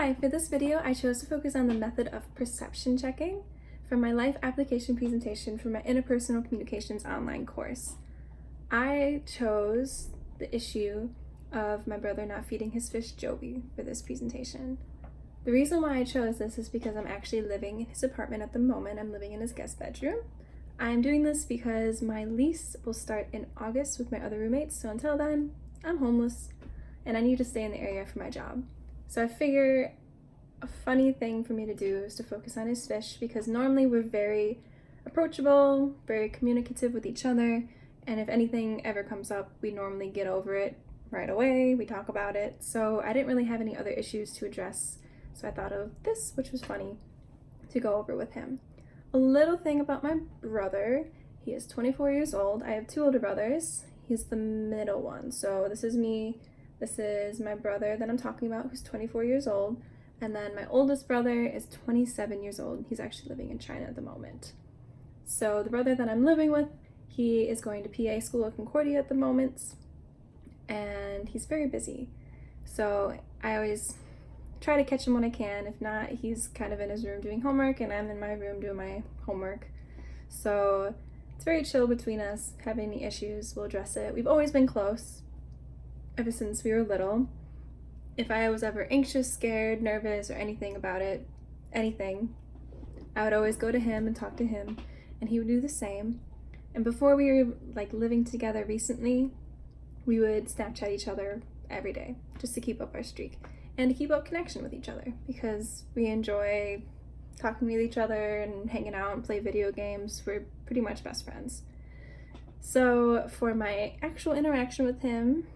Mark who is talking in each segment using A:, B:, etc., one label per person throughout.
A: Hi, for this video, I chose to focus on the method of perception checking from my life application presentation for my Interpersonal Communications online course. I chose the issue of my brother not feeding his fish Joby for this presentation. The reason why I chose this is because I'm actually living in his apartment at the moment. I'm living in his guest bedroom. I'm doing this because my lease will start in August with my other roommates, so until then, I'm homeless and I need to stay in the area for my job. So I figure a funny thing for me to do is to focus on his fish, because normally we're very approachable, very communicative with each other, and if anything ever comes up, we normally get over it right away, we talk about it. So I didn't really have any other issues to address, so I thought of this, which was funny, to go over with him. A little thing about my brother: he is 24 years old. I have two older brothers. He's the middle one, so this is me. This is my brother that I'm talking about, who's 24 years old. And then my oldest brother is 27 years old. He's actually living in China at the moment. So the brother that I'm living with, he is going to PA school at Concordia at the moment, and he's very busy. So I always try to catch him when I can. If not, he's kind of in his room doing homework, and I'm in my room doing my homework. So it's very chill between us. Have any issues, we'll address it. We've always been close ever since we were little. If I was ever anxious, scared, nervous, or anything about it, I would always go to him and talk to him, and he would do the same. And before we were living together recently, we would Snapchat each other every day just to keep up our streak and to keep up connection with each other, because we enjoy talking with each other and hanging out and play video games. We're pretty much best friends. So for my actual interaction with him,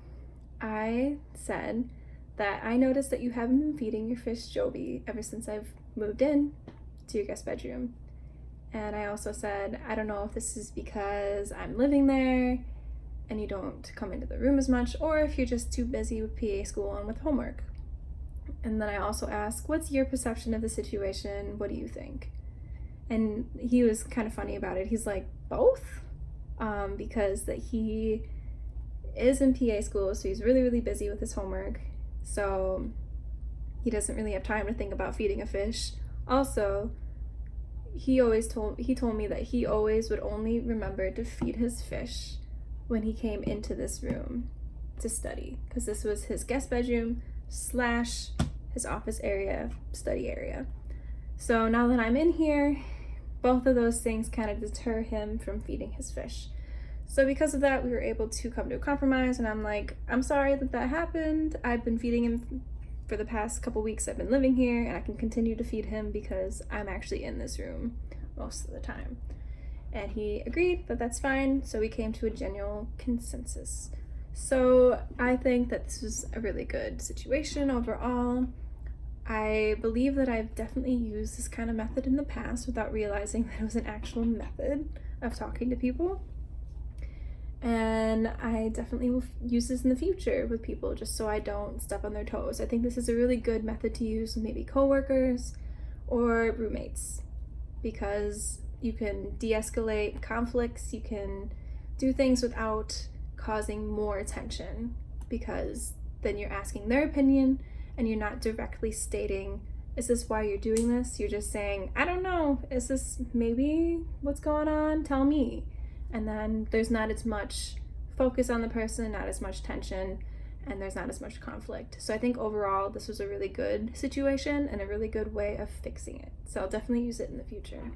A: I said that I noticed that you haven't been feeding your fish Joby ever since I've moved in to your guest bedroom. And I also said, I don't know if this is because I'm living there and you don't come into the room as much, or if you're just too busy with PA school and with homework. And then I also asked, what's your perception of the situation? What do you think? And he was kind of funny about it. He's like, both, because that he is in PA school, so he's really busy with his homework, so he doesn't really have time to think about feeding a fish. Also, he told me that he always would only remember to feed his fish when he came into this room to study, because this was his guest bedroom / his office area, study area. So now that I'm in here, both of those things kind of deter him from feeding his fish. So because of that, we were able to come to a compromise, and I'm like, I'm sorry that happened. I've been feeding him for the past couple weeks I've been living here, and I can continue to feed him because I'm actually in this room most of the time. And he agreed that that's fine, so we came to a general consensus. So I think that this was a really good situation overall. I believe that I've definitely used this kind of method in the past without realizing that it was an actual method of talking to people. And I definitely will use this in the future with people, just so I don't step on their toes. I think this is a really good method to use with maybe coworkers or roommates, because you can de-escalate conflicts, you can do things without causing more tension, because then you're asking their opinion and you're not directly stating, is this why you're doing this? You're just saying, I don't know, is this maybe what's going on? Tell me. And then there's not as much focus on the person, not as much tension, and there's not as much conflict. So I think overall this was a really good situation and a really good way of fixing it. So I'll definitely use it in the future.